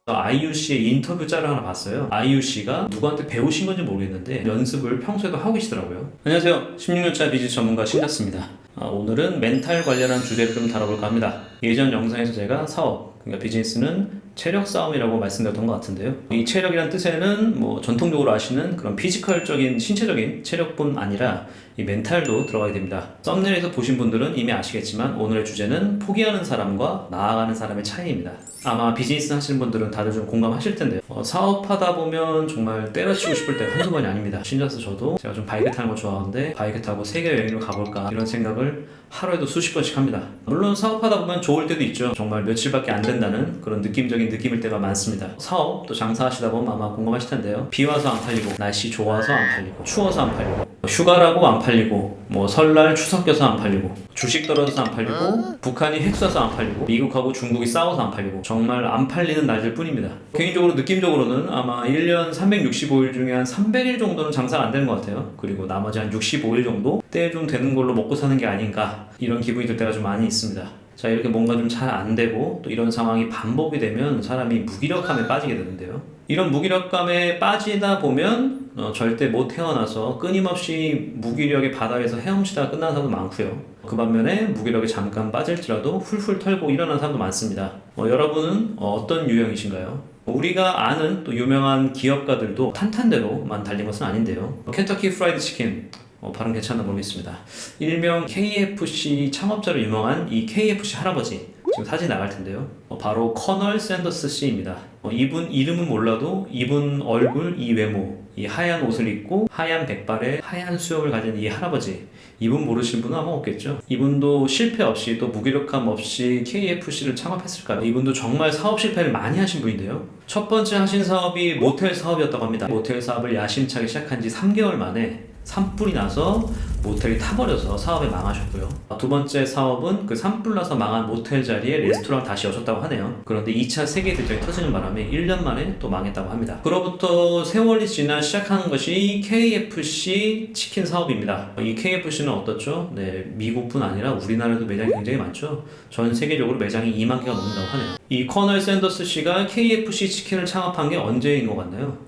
IUC의 인터뷰 짤을 하나 봤어요. IUC가 누구한테 배우신 건지 모르겠는데 연습을 평소에도 하고 계시더라고요. 안녕하세요. 16년차 비즈니스 전문가 신잡스입니다. 오늘은 멘탈 관련한 주제를 좀 다뤄볼까 합니다. 예전 영상에서 제가 사업, 그러니까 비즈니스는 체력 싸움이라고 말씀드렸던 것 같은데요. 이 체력이란 뜻에는 전통적으로 아시는 그런 피지컬적인 신체적인 체력뿐 아니라 이 멘탈도 들어가게 됩니다. 썸네일에서 보신 분들은 이미 아시겠지만 오늘의 주제는 포기하는 사람과 나아가는 사람의 차이입니다. 아마 비즈니스 하시는 분들은 다들 좀 공감하실 텐데요. 사업하다 보면 정말 때려치고 싶을 때가 한두 번이 아닙니다. 심지어 저도 제가 좀 바이크 타는 거 좋아하는데 바이크 타고 세계 여행을 가볼까 이런 생각을 하루에도 수십 번씩 합니다. 물론 사업하다 보면 좋을 때도 있죠. 정말 며칠밖에 안 된다는 그런 느낌적인 느낌일 때가 많습니다. 사업 또 장사하시다 보면 아마 공감하실 텐데요. 비 와서 안 팔리고, 날씨 좋아서 안 팔리고, 추워서 안 팔리고, 휴가라고 안 팔리고, 설날 추석 껴서 안 팔리고, 주식 떨어져서 안 팔리고, 북한이 핵 쏴서 안 팔리고, 미국하고 중국이 싸워서 안 팔리고, 정말 안 팔리는 날들 뿐입니다. 개인적으로 느낌적으로는 아마 1년 365일 중에 한 300일 정도는 장사가 안 되는 것 같아요. 그리고 나머지 한 65일 정도 때 좀 되는 걸로 먹고 사는 게 아닌가 이런 기분이 들 때가 좀 많이 있습니다. 자, 이렇게 뭔가 좀 잘 안 되고 또 이런 상황이 반복이 되면 사람이 무기력함에 빠지게 되는데요. 이런 무기력감에 빠지다 보면 절대 못 태어나서 끊임없이 무기력의 바닥에서 헤엄치다가 끝나는 사람도 많고요. 그 반면에 무기력에 잠깐 빠질지라도 훌훌 털고 일어나는 사람도 많습니다. 여러분은 어떤 유형이신가요? 우리가 아는 또 유명한 기업가들도 탄탄대로만 달린 것은 아닌데요. 켄터키 프라이드 치킨 발음 괜찮나 모르겠습니다. 일명 KFC 창업자로 유명한 이 KFC 할아버지 지금 사진 나갈 텐데요. 바로 커널 샌더스 씨입니다. 이분 이름은 몰라도 이분 얼굴, 이 외모, 이 하얀 옷을 입고 하얀 백발에 하얀 수염을 가진 이 할아버지, 이분 모르시는 분은 아마 없겠죠. 이분도 실패 없이 또 무기력함 없이 KFC를 창업했을까요? 이분도 정말 사업 실패를 많이 하신 분인데요. 첫 번째 하신 사업이 모텔 사업이었다고 합니다. 모텔 사업을 야심차게 시작한 지 3개월 만에 산불이 나서 모텔이 타버려서 사업에 망하셨고요. 두 번째 사업은 그 산불 나서 망한 모텔 자리에 레스토랑 다시 여셨다고 하네요. 그런데 2차 세계대전이 터지는 바람에 1년 만에 또 망했다고 합니다. 그로부터 세월이 지나 시작하는 것이 KFC 치킨 사업입니다. 이 KFC는 어떻죠? 미국뿐 아니라 우리나라도 매장이 굉장히 많죠. 전 세계적으로 매장이 2만 개가 넘는다고 하네요. 이 커널 샌더스 씨가 KFC 치킨을 창업한 게 언제인 것 같나요?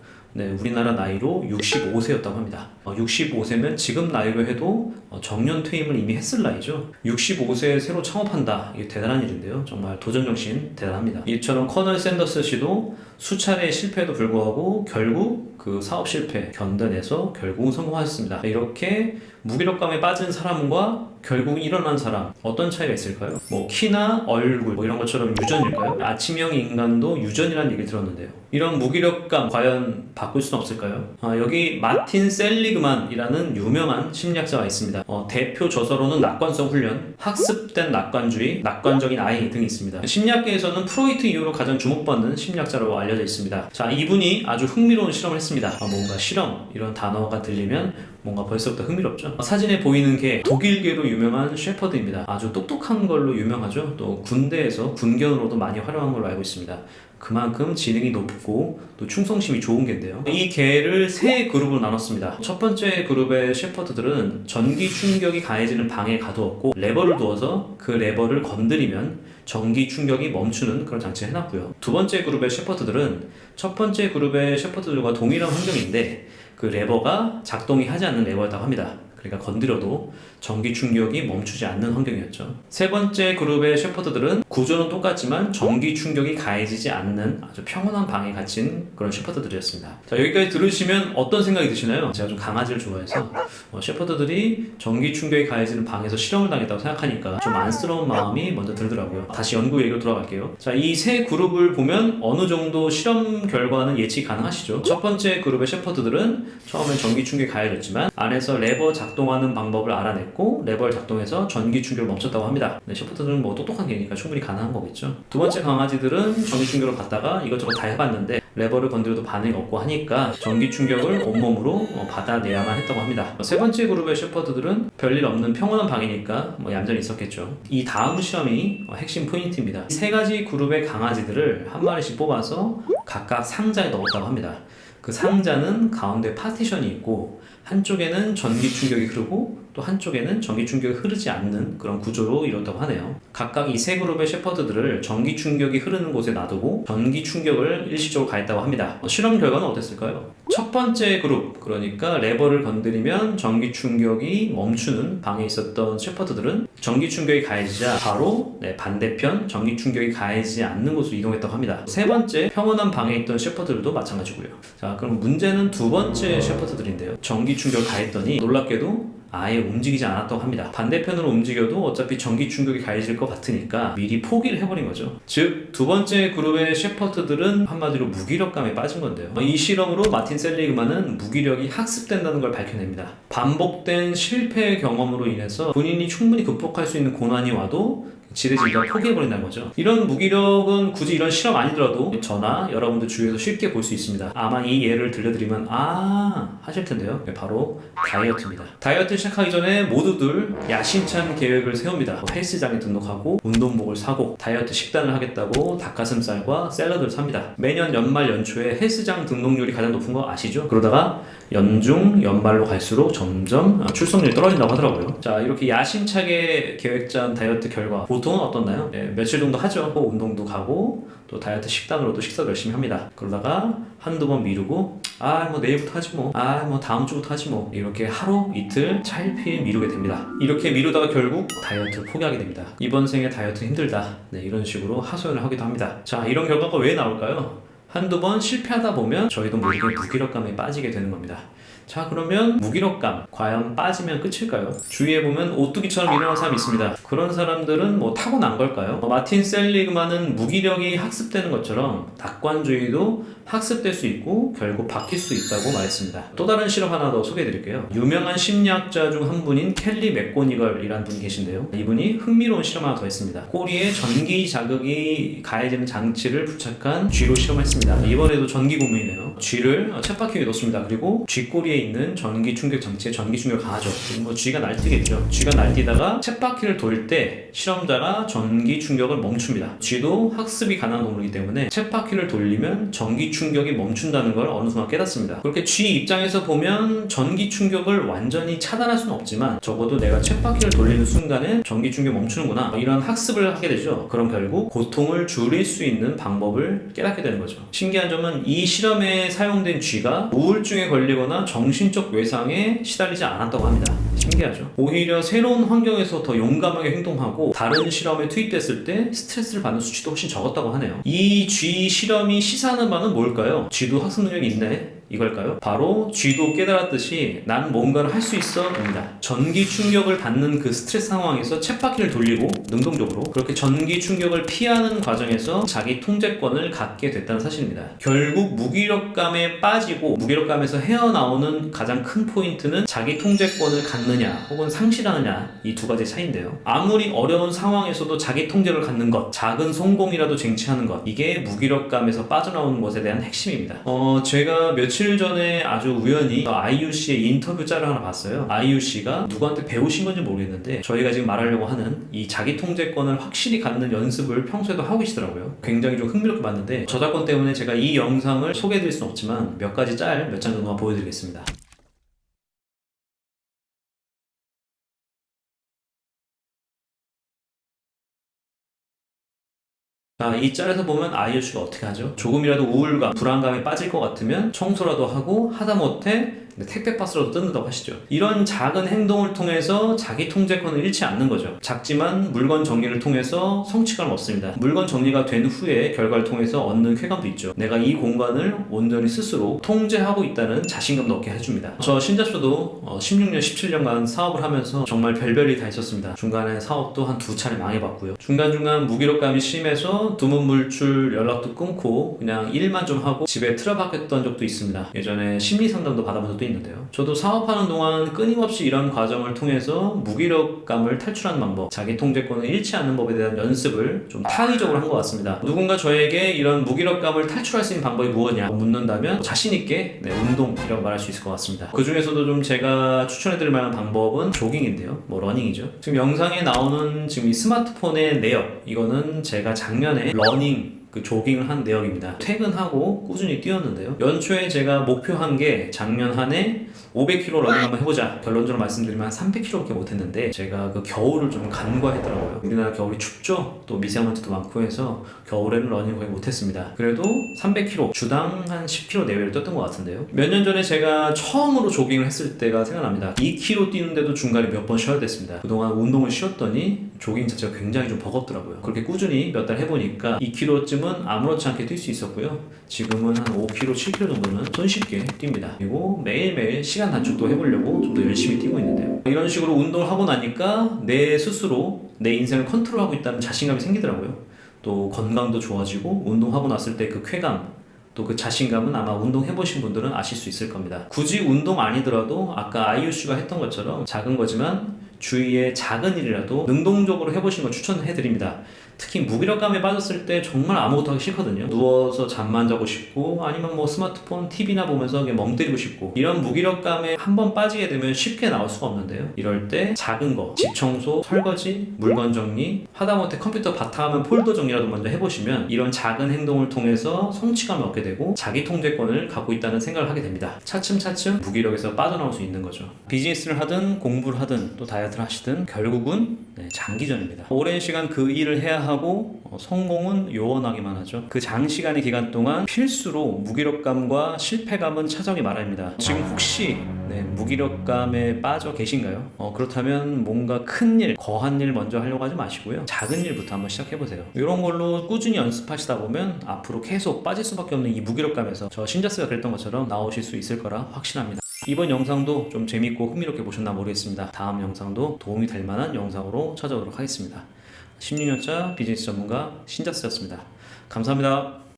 우리나라 나이로 65세였다고 합니다. 65세면 지금 나이로 해도 정년 퇴임을 이미 했을 나이죠. 65세에 새로 창업한다. 이게 대단한 일인데요. 정말 도전정신 대단합니다. 이처럼 커널 샌더스 씨도 수차례 실패에도 불구하고 결국 그 사업 실패 견뎌내서 결국은 성공하셨습니다. 이렇게 무기력감에 빠진 사람과 결국 일어난 사람, 어떤 차이가 있을까요? 키나 얼굴 이런 것처럼 유전일까요? 아침형 인간도 유전이라는 얘기를 들었는데요. 이런 무기력감 과연 바꿀 수는 없을까요? 여기 마틴 셀리그만이라는 유명한 심리학자가 있습니다. 대표 저서로는 낙관성 훈련, 학습된 낙관주의, 낙관적인 아이 등이 있습니다. 심리학계에서는 프로이트 이후로 가장 주목받는 심리학자로 알려져 있습니다. 자, 이분이 아주 흥미로운 실험을 했습니다. 뭔가 실험 이런 단어가 들리면 뭔가 벌써부터 흥미롭죠. 사진에 보이는 게 독일계로 유명한 셰퍼드입니다. 아주 똑똑한 걸로 유명하죠. 또 군대에서 군견으로도 많이 활용한 걸로 알고 있습니다. 그만큼 지능이 높고 또 충성심이 좋은 개인데요. 이 개를 세 그룹으로 나눴습니다. 첫 번째 그룹의 셰퍼드들은 전기 충격이 가해지는 방에 가두었고 레버를 두어서 그 레버를 건드리면 전기 충격이 멈추는 그런 장치를 해놨고요. 두 번째 그룹의 셰퍼드들은 첫 번째 그룹의 셰퍼드들과 동일한 환경인데 그 레버가 작동이 하지 않는 레버였다고 합니다. 그러니까 건드려도 전기 충격이 멈추지 않는 환경이었죠. 세 번째 그룹의 셰퍼드들은 구조는 똑같지만 전기 충격이 가해지지 않는 아주 평온한 방에 갇힌 그런 셰퍼드들이었습니다. 자, 여기까지 들으시면 어떤 생각이 드시나요? 제가 좀 강아지를 좋아해서 셰퍼드들이 전기 충격이 가해지는 방에서 실험을 당했다고 생각하니까 좀 안쓰러운 마음이 먼저 들더라고요. 다시 연구 얘기로 돌아갈게요. 자, 이 세 그룹을 보면 어느 정도 실험 결과는 예측이 가능하시죠? 첫 번째 그룹의 셰퍼드들은 처음엔 전기 충격이 가해졌지만 안에서 레버 작동하는 방법을 알아냈고 레버를 작동해서 전기 충격을 멈췄다고 합니다. 셰퍼드들은 똑똑한 개니까 충분히 가능한 거겠죠. 두 번째 강아지들은 전기 충격을 받다가 이것저것 다 해봤는데 레버를 건드려도 반응이 없고 하니까 전기 충격을 온몸으로 받아내야만 했다고 합니다. 세 번째 그룹의 셰퍼드들은 별일 없는 평온한 방이니까 얌전히 있었겠죠. 이 다음 시험이 핵심 포인트입니다. 세 가지 그룹의 강아지들을 한 마리씩 뽑아서 각각 상자에 넣었다고 합니다. 그 상자는 가운데 파티션이 있고 한쪽에는 전기 충격이 흐르고 또 또 한쪽에는 전기 충격이 흐르지 않는 그런 구조로 이렇다고 하네요. 각각 이 세 그룹의 셰퍼드들을 전기 충격이 흐르는 곳에 놔두고 전기 충격을 일시적으로 가했다고 합니다. 실험 결과는 어땠을까요? 첫 번째 그룹, 그러니까 레버를 건드리면 전기 충격이 멈추는 방에 있었던 셰퍼드들은 전기 충격이 가해지자 바로 반대편 전기 충격이 가해지지 않는 곳으로 이동했다고 합니다. 세 번째 평온한 방에 있던 셰퍼드들도 마찬가지고요. 자, 그럼 문제는 두 번째 셰퍼드들인데요. 전기 충격을 가했더니 놀랍게도 아예 움직이지 않았다고 합니다. 반대편으로 움직여도 어차피 전기 충격이 가해질 것 같으니까 미리 포기를 해버린 거죠. 즉, 두 번째 그룹의 셰퍼드들은 한마디로 무기력감에 빠진 건데요. 이 실험으로 마틴 셀리그만은 무기력이 학습된다는 걸 밝혀냅니다. 반복된 실패 경험으로 인해서 본인이 충분히 극복할 수 있는 고난이 와도 지레지레 포기해버린다는 거죠. 이런 무기력은 굳이 이런 실험 아니더라도 저나 여러분들 주위에서 쉽게 볼 수 있습니다. 아마 이 예를 들려드리면 하실 텐데요. 바로 다이어트입니다. 다이어트 시작하기 전에 모두들 야심찬 계획을 세웁니다. 헬스장에 등록하고 운동복을 사고 다이어트 식단을 하겠다고 닭가슴살과 샐러드를 삽니다. 매년 연말 연초에 헬스장 등록률이 가장 높은 거 아시죠? 그러다가 연중 연말로 갈수록 점점 출석률이 떨어진다고 하더라고요. 자, 이렇게 야심차게 계획 짠 다이어트 결과 보통은 어떻나요? 며칠 정도 하죠. 운동도 가고 또 다이어트 식단으로도 식사도 열심히 합니다. 그러다가 한두 번 미루고 뭐 내일부터 하지 뭐 다음 주부터 하지 뭐 이렇게 하루 이틀 차일피일 미루게 됩니다. 이렇게 미루다가 결국 다이어트를 포기하게 됩니다. 이번 생에 다이어트 힘들다, 이런 식으로 하소연을 하기도 합니다. 자, 이런 결과가 왜 나올까요? 한두 번 실패하다 보면 저희도 모르게 무기력감에 빠지게 되는 겁니다. 자, 그러면 무기력감 과연 빠지면 끝일까요? 주위에 보면 오뚜기처럼 일어나는 사람이 있습니다. 그런 사람들은 타고난 걸까요? 마틴 셀리그만은 무기력이 학습되는 것처럼 낙관주의도 학습될 수 있고 결국 바뀔 수 있다고 말했습니다. 또 다른 실험 하나 더 소개해드릴게요. 유명한 심리학자 중 한 분인 켈리 맥고니걸이라는 분이 계신데요. 이분이 흥미로운 실험 하나 더 했습니다. 꼬리에 전기 자극이 가해지는 장치를 부착한 쥐로 실험했습니다. 이번에도 전기 고문이네요. 쥐를 쳇바퀴에 놓습니다. 그리고 쥐꼬리에 있는 전기 충격 장치에 전기 충격을 가하죠. 쥐가 날뛰겠죠. 쥐가 날뛰다가 쳇바퀴를 돌 때 실험자가 전기 충격을 멈춥니다. 쥐도 학습이 가능한 동물이기 때문에 쳇바퀴를 돌리면 전기 충격이 멈춘다는 걸 어느 순간 깨닫습니다. 그렇게 쥐 입장에서 보면 전기 충격을 완전히 차단할 수는 없지만 적어도 내가 쳇바퀴를 돌리는 순간에 전기 충격이 멈추는구나, 이런 학습을 하게 되죠. 그럼 결국 고통을 줄일 수 있는 방법을 깨닫게 되는 거죠. 신기한 점은 이 실험에 사용된 쥐가 우울증에 걸리거나 정신적 외상에 시달리지 않았다고 합니다. 신기하죠? 오히려 새로운 환경에서 더 용감하게 행동하고 다른 실험에 투입됐을 때 스트레스를 받는 수치도 훨씬 적었다고 하네요. 이 쥐 실험이 시사하는 바는 뭘까요? 쥐도 학습 능력이 있네, 이걸까요? 바로 쥐도 깨달았듯이 난 뭔가를 할 수 있어 입니다. 전기 충격을 받는 그 스트레스 상황에서 쳇바퀴를 돌리고 능동적으로 그렇게 전기 충격을 피하는 과정에서 자기 통제권을 갖게 됐다는 사실입니다. 결국 무기력감에 빠지고 무기력감에서 헤어나오는 가장 큰 포인트는 자기 통제권을 갖느냐 혹은 상실하느냐, 이 두 가지 차이인데요. 아무리 어려운 상황에서도 자기 통제를 갖는 것, 작은 성공이라도 쟁취하는 것, 이게 무기력감에서 빠져나오는 것에 대한 핵심입니다. 제가 며칠 전에 아주 우연히 아이유 씨의 인터뷰 짤을 하나 봤어요. 아이유 씨가 누구한테 배우신 건지 모르겠는데 저희가 지금 말하려고 하는 이 자기 통제권을 확실히 갖는 연습을 평소에도 하고 계시더라고요. 굉장히 좀 흥미롭게 봤는데 저작권 때문에 제가 이 영상을 소개해드릴 수는 없지만 몇 가지 짤 몇 장 정도만 보여드리겠습니다. 자, 이 짤에서 보면 아이유 씨가 어떻게 하죠? 조금이라도 우울감, 불안감에 빠질 것 같으면 청소라도 하고 하다못해 택배 박스라도 뜯는다고 하시죠. 이런 작은 행동을 통해서 자기 통제권을 잃지 않는 거죠. 작지만 물건 정리를 통해서 성취감을 얻습니다. 물건 정리가 된 후에 결과를 통해서 얻는 쾌감도 있죠. 내가 이 공간을 온전히 스스로 통제하고 있다는 자신감도 얻게 해줍니다. 저 신잡쇼도 16년, 17년간 사업을 하면서 정말 별별이 다 있었습니다. 중간에 사업도 한 2차례 망해봤고요. 중간중간 무기력감이 심해서 두문물출 연락도 끊고 그냥 일만 좀 하고 집에 틀어박혔던 적도 있습니다. 예전에 심리상담도 받아본 적도 있는데요. 저도 사업하는 동안 끊임없이 이런 과정을 통해서 무기력감을 탈출하는 방법, 자기 통제권을 잃지 않는 법에 대한 연습을 좀 타의적으로 한 것 같습니다. 누군가 저에게 이런 무기력감을 탈출할 수 있는 방법이 무엇이냐 묻는다면 자신있게 운동이라고 말할 수 있을 것 같습니다. 그 중에서도 좀 제가 추천해드릴 만한 방법은 조깅인데요. 러닝이죠. 지금 영상에 나오는 지금 이 스마트폰의 내역, 이거는 제가 작년에 러닝 그 조깅을 한 내역입니다. 퇴근하고 꾸준히 뛰었는데요. 연초에 제가 목표한 게 작년 한 해 500km 러닝 한번 해보자. 결론적으로 말씀드리면 한 300km밖에 못했는데 제가 그 겨울을 좀 간과했더라고요. 우리나라 겨울이 춥죠? 또 미세먼지도 많고 해서 겨울에는 러닝 거의 못했습니다. 그래도 300km 주당 한 10km 내외를 뛰었던 것 같은데요. 몇 년 전에 제가 처음으로 조깅을 했을 때가 생각납니다. 2km 뛰는데도 중간에 몇 번 쉬어야 됐습니다. 그동안 운동을 쉬었더니 조깅 자체가 굉장히 좀 버겁더라고요. 그렇게 꾸준히 몇 달 해보니까 2km쯤은 아무렇지 않게 뛸 수 있었고요. 지금은 한 5km, 7km 정도는 손쉽게 뜁니다. 그리고 매일매일 시간 단축도 해보려고 좀 더 열심히 뛰고 있는데요. 이런 식으로 운동을 하고 나니까 내 스스로 내 인생을 컨트롤하고 있다는 자신감이 생기더라고요. 또 건강도 좋아지고 운동하고 났을 때 그 쾌감, 또 그 자신감은 아마 운동해보신 분들은 아실 수 있을 겁니다. 굳이 운동 아니더라도 아까 아이유씨가 했던 것처럼 작은 거지만 주위에 작은 일이라도 능동적으로 해보시는 걸 추천해드립니다. 특히 무기력감에 빠졌을 때 정말 아무것도 하기 싫거든요. 누워서 잠만 자고 싶고 아니면 뭐 스마트폰, TV나 보면서 그냥 멍 때리고 싶고 이런 무기력감에 한번 빠지게 되면 쉽게 나올 수가 없는데요. 이럴 때 작은 거, 집 청소, 설거지, 물건 정리, 하다못해 컴퓨터 바탕화면 폴더 정리라도 먼저 해보시면 이런 작은 행동을 통해서 성취감을 얻게 되고 자기 통제권을 갖고 있다는 생각을 하게 됩니다. 차츰차츰 무기력에서 빠져나올 수 있는 거죠. 비즈니스를 하든 공부를 하든 또 다이어트를 하시든 결국은 장기전입니다. 오랜 시간 그 일을 해야 하고 성공은 요원하기만 하죠. 그 장시간의 기간 동안 필수로 무기력감과 실패감은 찾아오기 마련입니다. 지금 혹시 무기력감에 빠져 계신가요? 그렇다면 뭔가 큰일, 거한 일 먼저 하려고 하지 마시고요. 작은 일부터 한번 시작해보세요. 이런 걸로 꾸준히 연습하시다 보면 앞으로 계속 빠질 수밖에 없는 이 무기력감에서 저 신자스가 그랬던 것처럼 나오실 수 있을 거라 확신합니다. 이번 영상도 좀 재밌고 흥미롭게 보셨나 모르겠습니다. 다음 영상도 도움이 될 만한 영상으로 찾아오도록 하겠습니다. 16년차 비즈니스 전문가 신자스였습니다. 감사합니다.